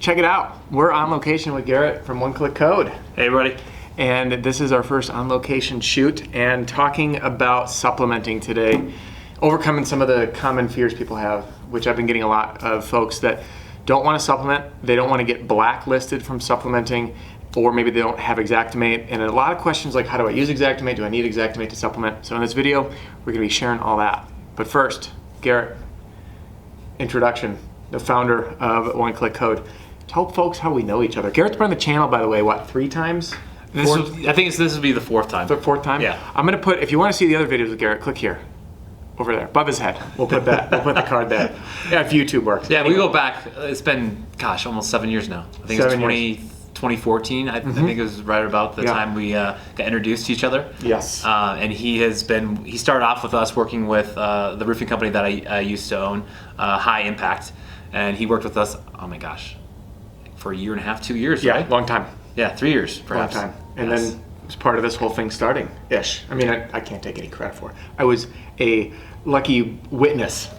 check it out. We're on location with Garrett from One Click Code. Hey everybody. And this is our first on location shoot and talking about supplementing today, overcoming some of the common fears people have, which I've been getting a lot of folks that don't want to supplement, they don't want to get blacklisted from supplementing, or maybe they don't have Xactimate, and a lot of questions like, how do I use Xactimate? Do I need Xactimate to supplement? So in this video, we're going to be sharing all that. But first, Garrett, introduction, the founder of One Click Code. Tell folks how we know each other. Garrett's been on the channel, by the way, what, 3 times? I think this will be the 4th time. The 4th time? Yeah. I'm going to put, if you want to see the other videos with Garrett, click here. Over there, above his head. We'll put that. We'll put the card there. Yeah, if YouTube works. Yeah, we go back. It's been, gosh, almost 7 years now. I think it's 2014. I think it was right about the time we got introduced to each other. Yes. And he started off with us working with the roofing company that I used to own, High Impact, and he worked with us. Oh my gosh, for a year and a half, 2 years. Yeah, right? long time. Yeah, 3 years, perhaps. Long time. And then was part of this whole thing starting-ish. I mean, I can't take any credit for it. I was a lucky witness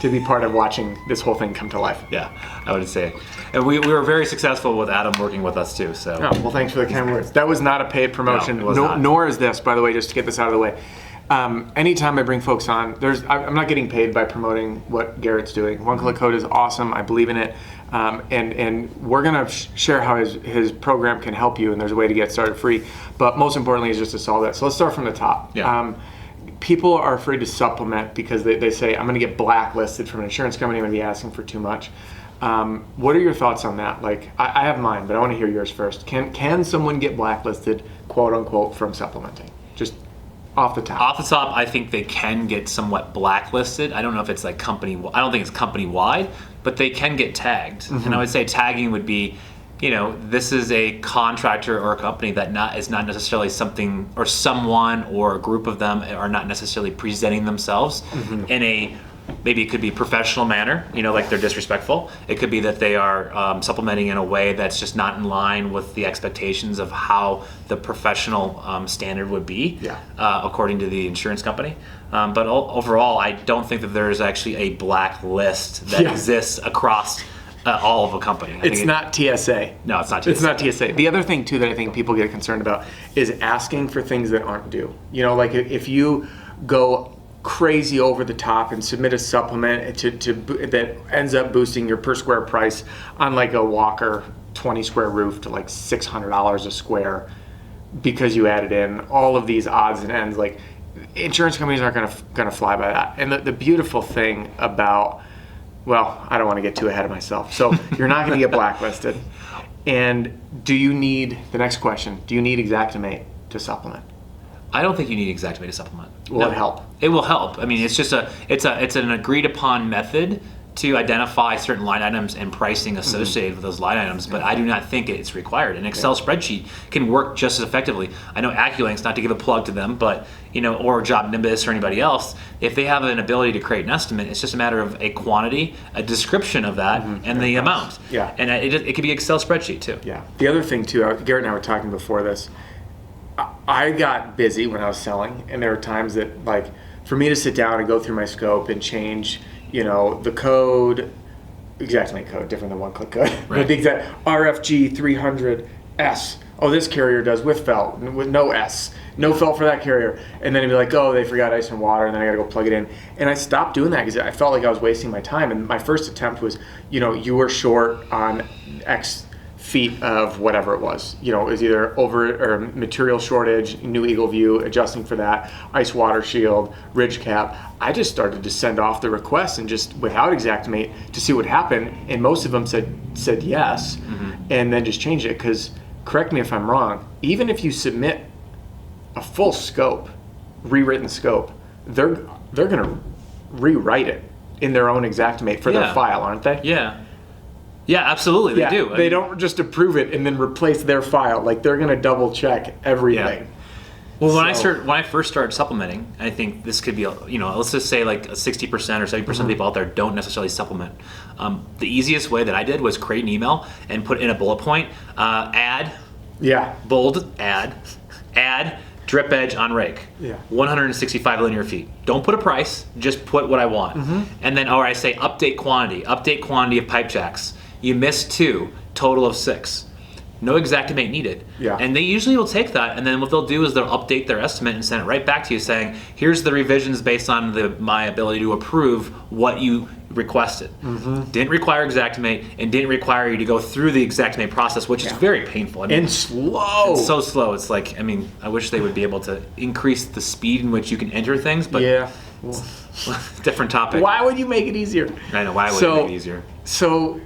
to be part of watching this whole thing come to life. Yeah, I would say. And we were very successful with Adam working with us too. So. Oh, well, thanks for the kind words. That was not a paid promotion, No, it was not. Nor is this, by the way, just to get this out of the way. Anytime I bring folks on, I'm not getting paid by promoting what Garrett's doing. One Click Code is awesome. I believe in it. And we're going to share how his program can help you, and there's a way to get started free. But most importantly is just to solve that. So let's start from the top. Yeah. People are afraid to supplement because they say, I'm going to get blacklisted from an insurance company. I'm going to be asking for too much. What are your thoughts on that? Like, I have mine, but I want to hear yours first. Can someone get blacklisted, quote unquote, from supplementing? Just off the top. Off the top, I think they can get somewhat blacklisted. I don't know if it's like I don't think it's company wide, but they can get tagged. Mm-hmm. And I would say tagging would be, this is a contractor or a company that is not necessarily something or someone or a group of them are not necessarily presenting themselves in a, maybe it could be professional manner, like they're disrespectful. It could be that they are supplementing in a way that's just not in line with the expectations of how the professional standard would be, according to the insurance company. But overall, I don't think that there is actually a blacklist that exists across all of a company. It's not TSA. No, it's not TSA. It's not TSA. The other thing, too, that I think people get concerned about is asking for things that aren't due. Like if you go crazy over the top and submit a supplement that ends up boosting your per square price on like a Walker 20 square roof to like $600 a square because you added in all of these odds and ends, like insurance companies aren't gonna fly by that. And the beautiful thing about, well, I don't want to get too ahead of myself. So you're not going to get blacklisted. And the next question, do you need Xactimate to supplement? I don't think you need Xactimate to supplement. Will it help? It will help. I mean, it's just it's an agreed upon method to identify certain line items and pricing associated with those line items, but I do not think it's required. An Excel spreadsheet can work just as effectively. I know AccuLinks, not to give a plug to them, but or Job Nimbus or anybody else, if they have an ability to create an estimate, it's just a matter of a quantity, a description of that, and the amount. Yeah. And it could be Excel spreadsheet too. Yeah. The other thing too, Garrett and I were talking before this, I got busy when I was selling, and there were times that, like, for me to sit down and go through my scope and change, the code, Xactimate code, different than One Click Code, right. The exact RFG 300S. Oh, this carrier does with felt, with no S. No felt for that carrier. And then it'd be like, oh, they forgot ice and water, and then I gotta go plug it in. And I stopped doing that because I felt like I was wasting my time. And my first attempt was, you were short on X feet of whatever it was. It was either or material shortage, new Eagle View, adjusting for that, ice water shield, ridge cap. I just started to send off the requests and just without Xactimate to see what happened. And most of them said yes, and then just changed it. Because, correct me if I'm wrong, even if you submit a full scope, rewritten scope, they're gonna rewrite it in their own Xactimate for their file, aren't they? Yeah. Yeah, absolutely, they do. They don't just approve it and then replace their file. Like, they're going to double check everything. Yeah. Well, when I first started supplementing, I think this could be, let's just say like 60% or 70% of people out there don't necessarily supplement. The easiest way that I did was create an email and put in a bullet point, add, bold, add, drip edge on rake. 165 linear feet. Don't put a price, just put what I want. And then, or I say update quantity of pipe jacks. You missed 2, total of 6. No Xactimate needed. Yeah. And they usually will take that, and then what they'll do is they'll update their estimate and send it right back to you saying, here's the revisions based on my ability to approve what you requested. Didn't require Xactimate and didn't require you to go through the Xactimate process, which is very painful. I mean, and slow. It's so slow. It's like, I mean, I wish they would be able to increase the speed in which you can enter things, but different topic. Why would you make it easier? I know, why would you make it easier? So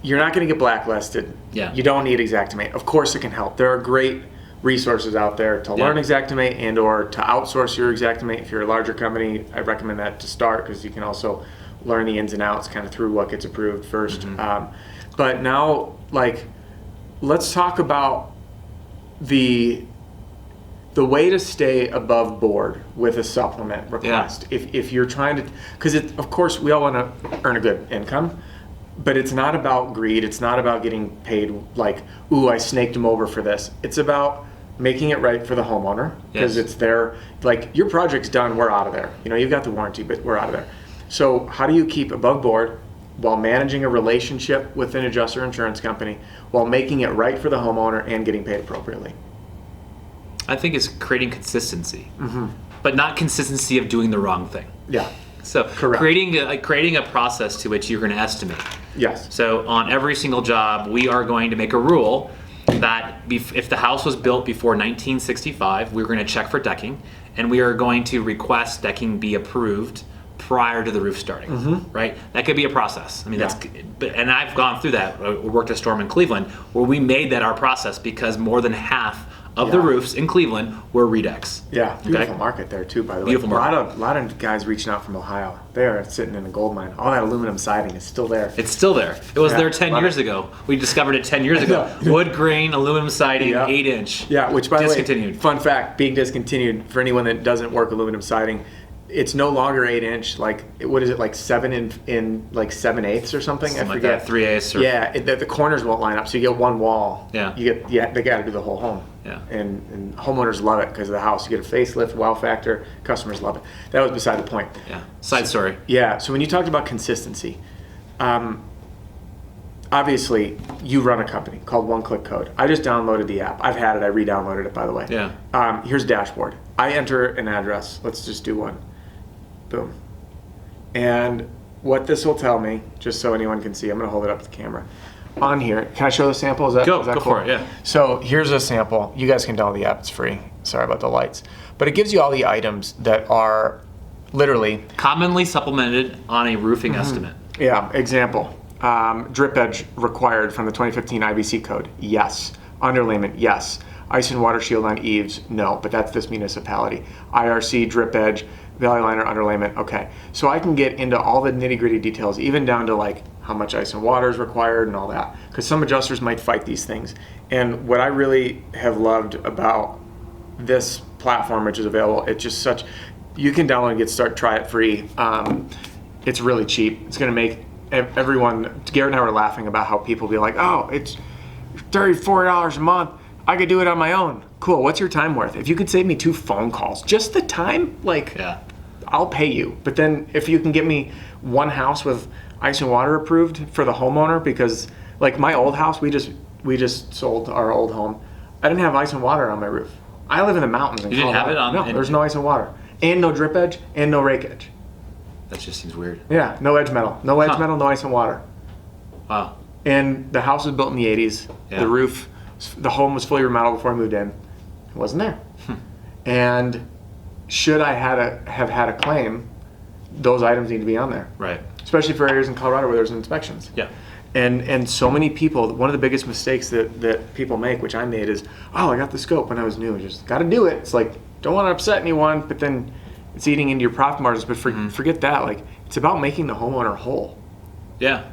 you're not going to get blacklisted. Yeah. You don't need Xactimate. Of course it can help. There are great resources out there to learn Xactimate and or to outsource your Xactimate. If you're a larger company, I recommend that to start because you can also learn the ins and outs kind of through what gets approved first. But now, like, let's talk about the way to stay above board with a supplement request. If you're trying to, because of course we all want to earn a good income, but it's not about greed. It's not about getting paid like, ooh, I snaked him over for this. It's about making it right for the homeowner because it's their, like, your project's done, we're out of there. You know, you've got the warranty, but we're out of there. So how do you keep above board while managing a relationship with an adjuster insurance company while making it right for the homeowner and getting paid appropriately? I think it's creating consistency, but not consistency of doing the wrong thing. Yeah. So Correct. creating a process to which you're going to estimate. Yes. So on every single job, we are going to make a rule that if the house was built before 1965, we're going to check for decking, and we are going to request decking be approved prior to the roof starting, right? That could be a process. I mean, and I've gone through that. I worked at Storm in Cleveland where we made that our process because more than half of the roofs in Cleveland were redecks. Yeah, beautiful market there too, by the way. Beautiful market. A lot of guys reaching out from Ohio. They are sitting in a gold mine. All that aluminum siding is still there. It's still there. It was there 10 years ago. We discovered it 10 years ago. Wood grain, aluminum siding, 8-inch. Yeah, which by the way, discontinued. Fun fact, being discontinued for anyone that doesn't work aluminum siding, it's no longer 8-inch. Like, what is it, like 7 in like 7/8 or something? Something I like forget. that, 3/8. Yeah, the corners won't line up, so you get one wall. Yeah. They got to do the whole home. Yeah. And homeowners love it because of the house. You get a facelift, wow factor. Customers love it. That was beside the point. Yeah. Side story. Yeah. So when you talked about consistency, obviously you run a company called One Click Code. I just downloaded the app. I've had it. I re-downloaded it, by the way. Yeah. Here's dashboard. I enter an address. Let's just do one. Boom. And what this will tell me, just so anyone can see, I'm going to hold it up to the camera. On here, can I show the sample? Is that Go cool? for it, yeah. So here's a sample. You guys can download the app. It's free. Sorry about the lights. But it gives you all the items that are literally commonly supplemented on a roofing estimate. Yeah, example. Drip edge required from the 2015 IBC code. Yes. Underlayment. Yes. Ice and water shield on eaves. No, but that's this municipality. IRC, drip edge, valley liner, underlayment. Okay. So I can get into all the nitty gritty details, even down to like how much ice and water is required and all that. Because some adjusters might fight these things. And what I really have loved about this platform, which is available, it's just such, you can download and try it free. It's really cheap. It's going to make everyone, Garrett and I were laughing about how people be like, oh, it's $34 a month. I could do it on my own. Cool. What's your time worth? If you could save me 2 phone calls, just the time, like, I'll pay you. But then if you can get me one house with ice and water approved for the homeowner, because like my old house, we just sold our old home. I didn't have ice and water on my roof. I live in the mountains in Colorado. You didn't have it on? No, there's no ice and water. And no drip edge and no rake edge. That just seems weird. Yeah, no edge metal. No edge metal, no ice and water. Wow. And the house was built in the 80s. Yeah. The roof, the home was fully remodeled before I moved in. It wasn't there. And should I have had a claim, those items need to be on there. Right. Especially for areas in Colorado where there's inspections. Yeah. And so many people, one of the biggest mistakes that people make, which I made, is, oh, I got the scope when I was new. Just got to do it. It's like, don't want to upset anyone, but then it's eating into your profit margins. But forget that. Like, it's about making the homeowner whole. Yeah.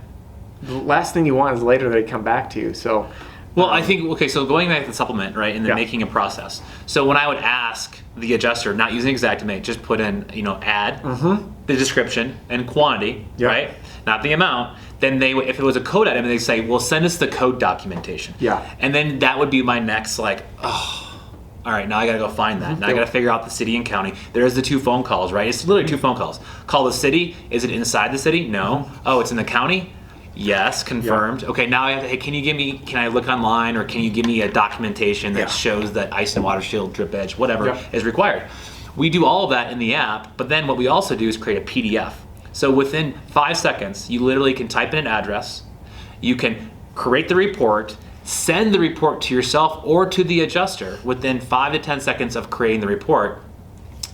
The last thing you want is later they come back to you. So, well, I think, okay, so going back to the supplement, right, and then making a process. So when I would ask the adjuster, not using Xactimate, just put in, add the description and quantity, right, not the amount, then if it was a code item, they'd say, well, send us the code documentation. Yeah. And then that would be my next, like, all right, now I gotta go find that. Now I gotta figure out the city and county. There's the 2 phone calls, right? It's literally 2 phone calls. Call the city. Is it inside the city? No. Oh, it's in the county? Yes, confirmed. Yeah. Okay, now I have to, hey, can I look online, or can you give me a documentation that shows that ice and water shield, drip edge, whatever is required? We do all of that in the app, but then what we also do is create a PDF. So within 5 seconds, you literally can type in an address, you can create the report, send the report to yourself or to the adjuster within 5 to 10 seconds of creating the report,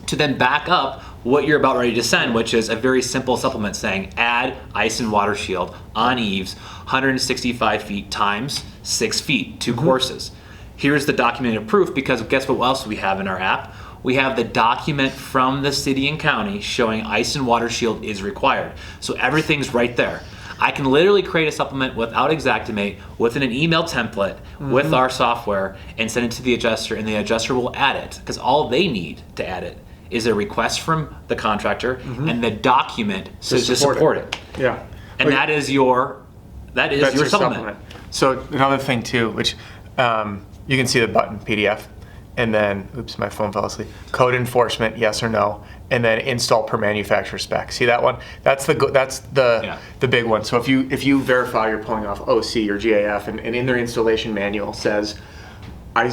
to then back up what you're about ready to send, which is a very simple supplement saying add ice and water shield on eaves 165 feet times 6 feet, 2 courses. Here's the documented proof, because guess what else we have in our app? We have the document from the city and county showing ice and water shield is required. So everything's right there. I can literally create a supplement without Xactimate, within an email template, with our software, and send it to the adjuster, and the adjuster will add it, because all they need to add it is a request from the contractor and the document to support it. Yeah. And that is your supplement. So another thing too, which you can see the button PDF, and then, oops, my phone fell asleep. Code enforcement, yes or no, and then install per manufacturer spec. See that one? That's the big one. So if you verify you're pulling off OC or GAF, and in their installation manual says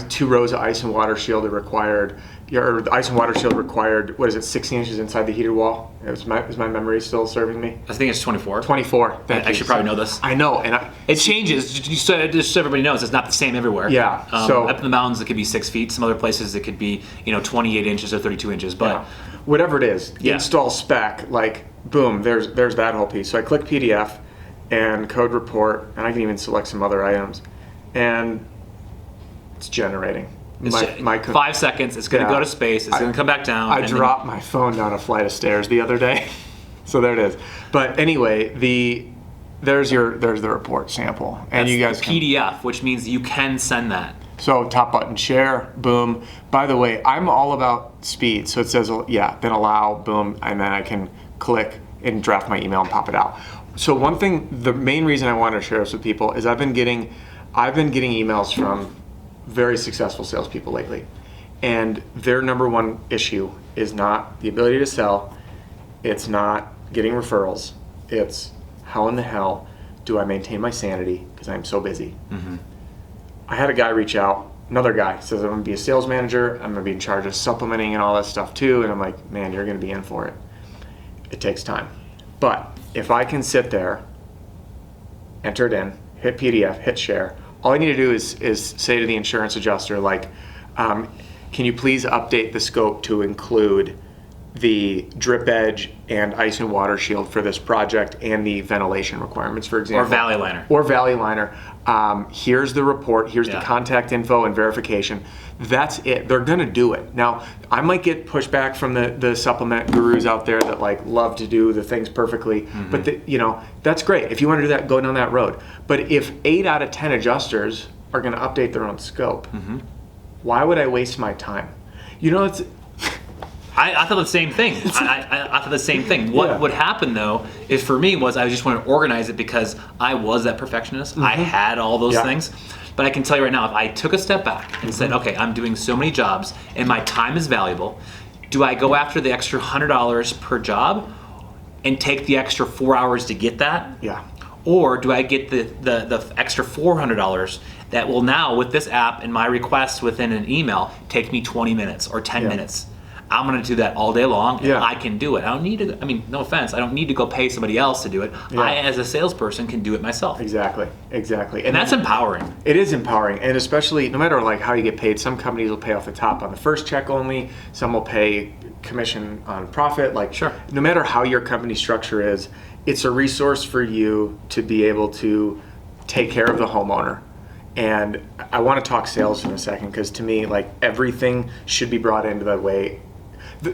2 rows of ice and water shield are required. Your ice and water shield required, what is it, 60 inches inside the heated wall? Is my memory still serving me? I think it's 24. 24. I should probably know this. I know, and it changes. Just so everybody knows, it's not the same everywhere. Yeah. So up in the mountains, it could be 6 feet. Some other places, it could be 28 inches or 32 inches. But whatever it is, install spec. Like boom, there's that whole piece. So I click PDF and code report, and I can even select some other items, and it's generating. My 5 seconds. It's going to go to space. It's going to come back down. I dropped my phone down a flight of stairs the other day, so there it is. But anyway, there's the report sample, and that's you guys the PDF, which means you can send that. So top button, share, boom. By the way, I'm all about speed, so it says then allow, boom, and then I can click and draft my email and pop it out. So one thing, the main reason I wanted to share this with people is I've been getting emails from very successful salespeople lately, and their number one issue is not the ability to sell, it's not getting referrals, it's how in the hell do I maintain my sanity because I'm so busy. I had a guy reach out, another guy says, I'm going to be a sales manager, I'm going to be in charge of supplementing and all that stuff too, and I'm like, man, you're going to be in for it. It takes time, but if I can sit there, enter it in, hit PDF, hit share, all I need to do is say to the insurance adjuster, like, can you please update the scope to include the drip edge and ice and water shield for this project and the ventilation requirements, for example. Or valley liner. Here's the report, here's the contact info and verification. That's it. They're gonna do it. Now, I might get pushback from the supplement gurus out there that like love to do the things perfectly, but that's great. If you wanna do that, go down that road. But if 8 out of 10 adjusters are gonna update their own scope, why would I waste my time? It's I thought the same thing. I thought the same thing. What would happen though is for me was I just want to organize it because I was that perfectionist. I had all those things. But I can tell you right now, if I took a step back and said, okay, I'm doing so many jobs and my time is valuable, do I go after the extra $100 per job and take the extra 4 hours to get that? Yeah. Or do I get the extra $400 that will now, with this app and my request within an email, take me 20 minutes or 10 minutes? I'm going to do that all day long, and I can do it. I don't need to, no offense, I don't need to go pay somebody else to do it. I, as a salesperson, can do it myself. Exactly. And that's empowering. It is empowering, and especially, no matter like how you get paid, some companies will pay off the top on the first check only, some will pay commission on profit. No matter how your company structure is, it's a resource for you to be able to take care of the homeowner. And I want to talk sales in a second, because to me, like, everything should be brought into that way.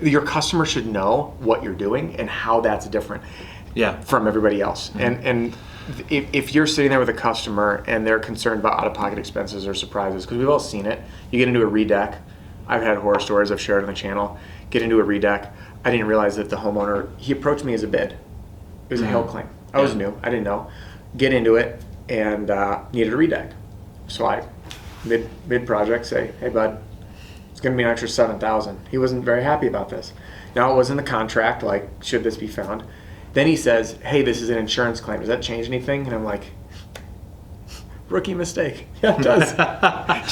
Your customer should know what you're doing and how that's different from everybody else. And if you're sitting there with a customer and they're concerned about out-of-pocket expenses or surprises, because we've all seen it, you get into a redeck. I've had horror stories I've shared on the channel. Get into a redeck. I didn't realize that the homeowner, he approached me as a bid. It was a hail claim. I was new. I didn't know. Get into it and needed a redeck. So I, mid-project, say, hey, bud, it's going to be an extra $7,000. He wasn't very happy about this. Now, it was in the contract, like, should this be found? Then he says, hey, this is an insurance claim. Does that change anything? And I'm like, rookie mistake. Yeah, it does.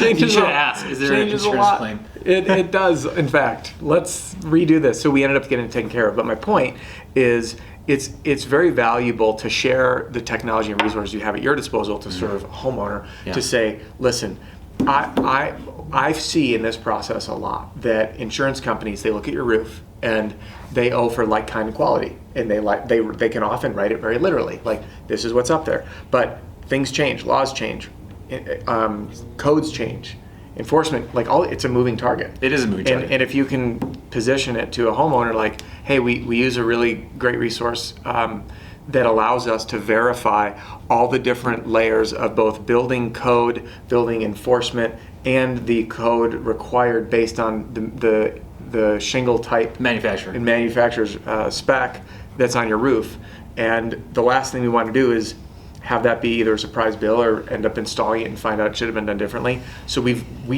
You should ask, is there an insurance claim? It does, in fact. Let's redo this. So we ended up getting it taken care of. But my point is, it's very valuable to share the technology and resources you have at your disposal to serve a homeowner, to say, listen, I see in this process a lot that insurance companies, they look at your roof and they owe for like, kind, and quality, and they can often write it very literally, like, this is what's up there. But things change, laws change, codes change, enforcement, like, it's a moving target. It is a moving target. And if you can position it to a homeowner like, hey, we use a really great resource that allows us to verify all the different layers of both building code, building enforcement, and the code required based on the shingle type Manufacturer. and manufacturer's spec that's on your roof. And the last thing we want to do is have that be either a surprise bill or end up installing it and find out it should have been done differently. So we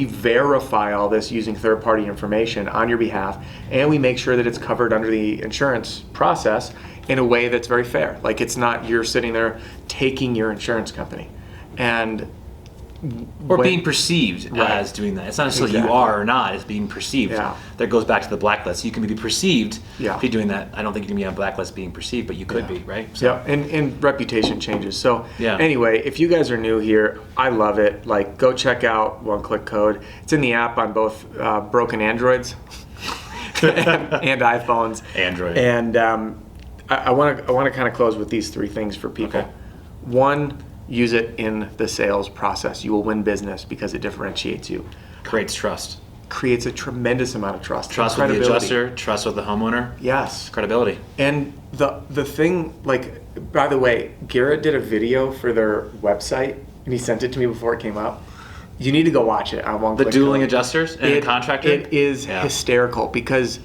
verify all this using third-party information on your behalf, and we make sure that it's covered under the insurance process in a way that's very fair. Like, it's not you're sitting there taking your insurance company. And or being perceived as doing that. It's not necessarily you are or not, it's being perceived. Yeah. That goes back to the blacklist. You can be perceived Yeah. if you're doing that. I don't think you can be on blacklist being perceived, but you could be, right? So, yeah, and reputation changes. So Yeah. anyway, if you guys are new here, I love it. Like, go check out One Click Code. It's in the app on both broken Androids and iPhones. Android. And I want to kind of close with these three things for people. Okay. One, use it in the sales process. You will win business because it differentiates you. Creates trust. Creates a tremendous amount of trust. Trust with the adjuster, trust with the homeowner. Yes. Credibility. And the thing, like, by the way, Garrett did a video for their website, and he sent it to me before it came up. You need to go watch it on One Click The dueling Code. adjusters and the contractor? It is hysterical because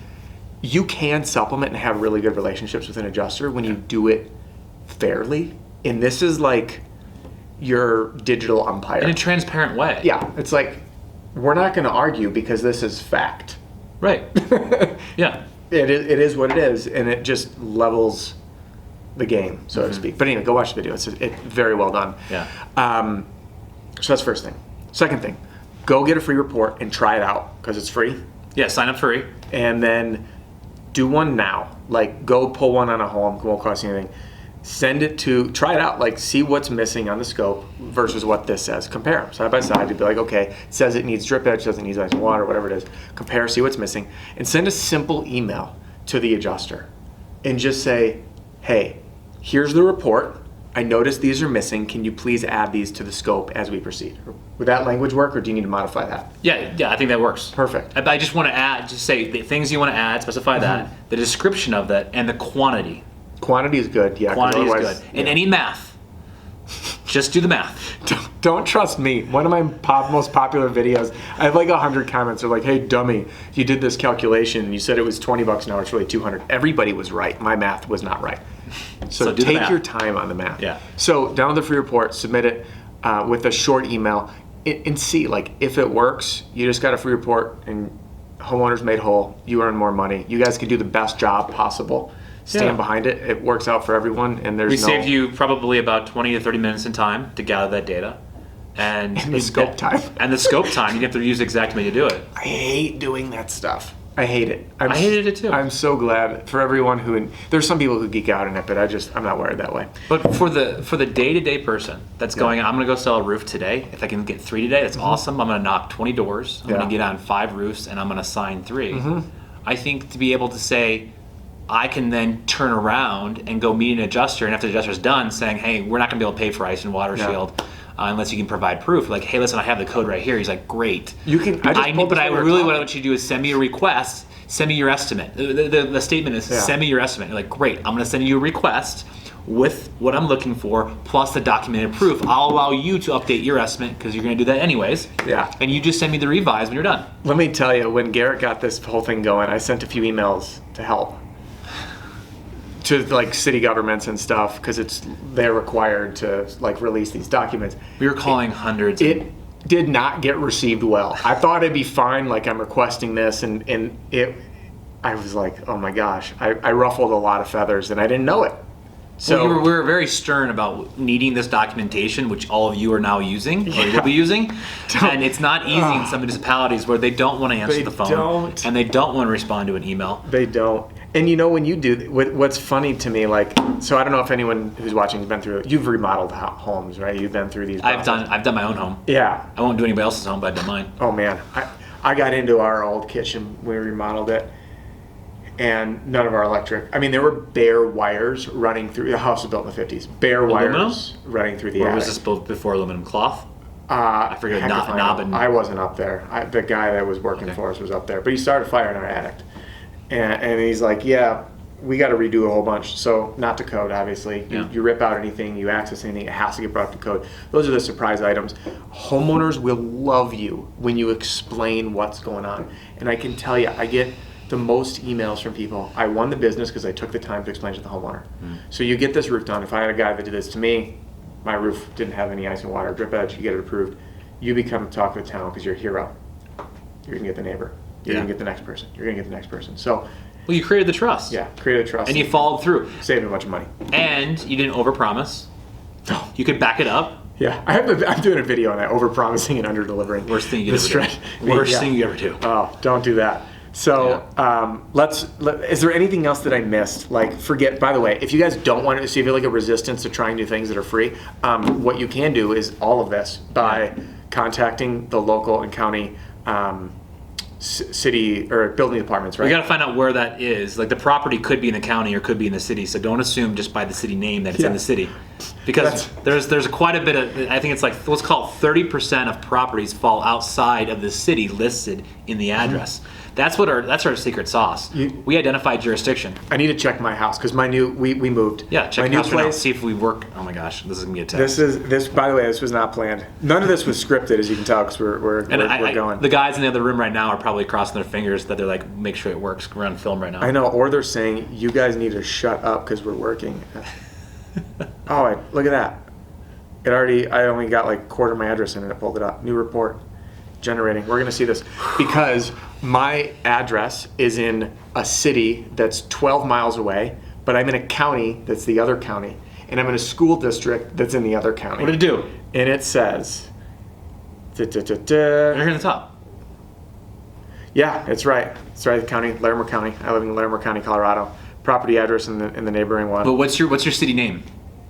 you can supplement and have really good relationships with an adjuster when you do it fairly. And this is like your digital umpire. In a transparent way. Yeah. It's like, we're not going to argue because this is fact. Right. Yeah. It is what it is, and it just levels the game, so to speak. But anyway, go watch the video. It's very well done. Yeah. So that's the first thing. Second thing, go get a free report and try it out because it's free. Yeah, sign up free. And then do one now. Like, go pull one on a home. It won't cost you anything. Send it to, try it out, like, see what's missing on the scope versus what this says. Compare them side by side to be like, okay, it says it needs drip edge, doesn't need ice and water, whatever it is. Compare, see what's missing, and send a simple email to the adjuster and just say, hey, here's the report. I noticed these are missing. Can you please add these to the scope as we proceed? Would that language work, or do you need to modify that? Yeah, I think that works. Perfect. I just want to add, just say the things you want to add, specify that, the description of that, and the quantity. Quantity is good, yeah. Quantity is good. And any math. Just do the math. Don't trust me. One of my most popular videos, I have like 100 comments. They're like, hey, dummy, you did this calculation and you said it was $20 an hour. It's really 200. Everybody was right. My math was not right. So take your time on the math. Yeah. So download the free report, submit it with a short email, and see, like, if it works. You just got a free report and homeowners made whole. You earn more money. You guys can do the best job possible. Stand behind it. It works out for everyone, and there's We saved you probably about 20 to 30 minutes in time to gather that data. And the scope time. And the scope time. You have to use Xactimate to do it. I hate doing that stuff. I hate it. I hated it too. I'm so glad for everyone who. There's some people who geek out in it, but I'm not wired that way. But for the day-to-day person that's going, I'm going to go sell a roof today. If I can get 3 today, that's awesome. I'm going to knock 20 doors. I'm going to get on 5 roofs, and I'm going to sign 3. I think to be able to say, I can then turn around and go meet an adjuster, and after the adjuster's done, saying, hey, we're not going to be able to pay for ice and water shield unless you can provide proof. Like, hey, listen, I have the code right here. He's like, great. You can. What I want you to do is send me a request. Send me your estimate. The statement is send me your estimate. You're like, great. I'm going to send you a request with what I'm looking for plus the documented proof. I'll allow you to update your estimate because you're going to do that anyways. Yeah. And you just send me the revise when you're done. Let me tell you, when Garrett got this whole thing going, I sent a few emails to help to like city governments and stuff because they're required to like release these documents. We were calling hundreds. It did not get received well. I thought it'd be fine, like I'm requesting this, and I was like, oh my gosh, I ruffled a lot of feathers and I didn't know it. So we were very stern about needing this documentation, which all of you are now using, or you'll be using. And it's not easy in some municipalities where they don't want to answer the phone. And they don't want to respond to an email. They don't. And you know, when you do, what's funny to me, like, so I don't know if anyone who's watching has been through, you've remodeled homes, right? You've been through these. I've done my own home. Yeah. I won't do anybody else's home, but I've done mine. Oh man, I got into our old kitchen when we remodeled it, and none of our electric. I mean, there were bare wires running through. The house was built in the 50s. Bare wires running through the attic. Or was this built before aluminum cloth? I forget. I wasn't up there. The guy that was working for us was up there, but he started a fire in our attic, and he's like, "Yeah, we got to redo a whole bunch." So not to code, obviously. You rip out anything, you access anything, it has to get brought up to code. Those are the surprise items. Homeowners will love you when you explain what's going on, and I can tell you, I get the most emails from people. I won the business because I took the time to explain to the homeowner. So you get this roof done. If I had a guy that did this to me, my roof didn't have any ice and water, drip edge, you get it approved. You become talk of the town because you're a hero. You're gonna get the neighbor. You're gonna get the next person. You're gonna get the next person. So, well, you created the trust. Yeah, created a trust. And you followed through. Saved a bunch of money. And you didn't overpromise. No. You could back it up. Yeah, I'm doing a video on that, overpromising and underdelivering. Worst thing you ever do. Worst thing you ever do. Oh, don't do that. So is there anything else that I missed? Like, forget, by the way, if you guys don't want to see if you like a resistance to trying new things that are free, what you can do is all of this by contacting the local and county city or building departments, right? We got to find out where that is. Like, the property could be in the county or could be in the city, so don't assume just by the city name that it's in the city. Because there's quite a bit of, I think it's like, let's call it 30% of properties fall outside of the city listed in the address. That's our secret sauce. We identify jurisdiction. I need to check my house because we moved. Yeah, check my my new house place. See if we work. Oh my gosh, this is gonna be a test. This. By the way, this was not planned. None of this was scripted, as you can tell, because we're going. The guys in the other room right now are probably crossing their fingers that they're like, make sure it works. We're on film right now. I know, or they're saying you guys need to shut up because we're working. Oh, look at that! I only got like a quarter of my address in and it pulled it up. New report. Generating. We're going to see this because my address is in a city that's 12 miles away, but I'm in a county that's the other county, and I'm in a school district that's in the other county. What did it do? And it says, Right here in the top. Yeah, it's right. It's right. The county, Larimer County. I live in Larimer County, Colorado. Property address in the neighboring one. But what's your city name?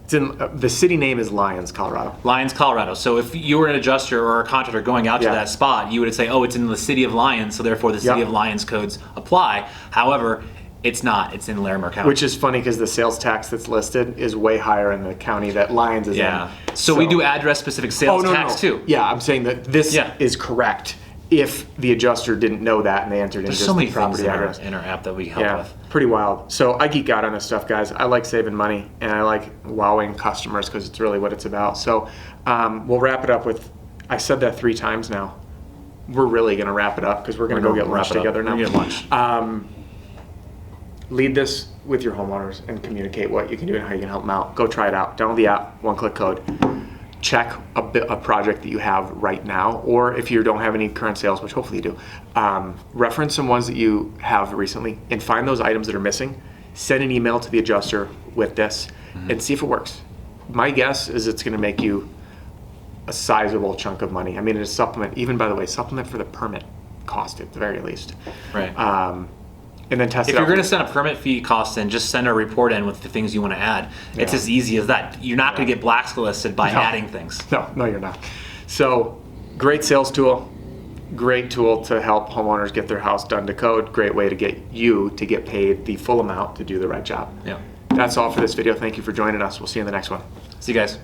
It's in the city name is Lyons, Colorado. Lyons, Colorado. So if you were an adjuster or a contractor going out to that spot, you would say, oh, it's in the city of Lyons, so therefore the city of Lyons codes apply. However, it's not. It's in Larimer County. Which is funny because the sales tax that's listed is way higher in the county that Lyons is in. So we do address-specific sales tax too. Yeah, I'm saying that this is correct if the adjuster didn't know that and they entered in just so many the property things address. in our app that we help with. Pretty wild. So I geek out on this stuff, guys. I like saving money and I like wowing customers because it's really what it's about. So we'll wrap it up with, I said that 3 times now. We're really going to wrap it up because we're going to go get lunch together now. We're going to get lunch. Lead this with your homeowners and communicate what you can do and how you can help them out. Go try it out. Download the app, one-click code. Check a project that you have right now, or if you don't have any current sales, which hopefully you do, reference some ones that you have recently and find those items that are missing. Send an email to the adjuster with this and see if it works. My guess is it's going to make you a sizable chunk of money. I mean, it's a supplement, even by the way, supplement for the permit cost at the very least. Right. And then test it out. If you're going to send a permit fee cost in, just send a report in with the things you want to add. Yeah. It's as easy as that. You're not going to get blacklisted by adding things. No, you're not. So, great sales tool. Great tool to help homeowners get their house done to code. Great way to get you to get paid the full amount to do the right job. Yeah. That's all for this video. Thank you for joining us. We'll see you in the next one. See you guys.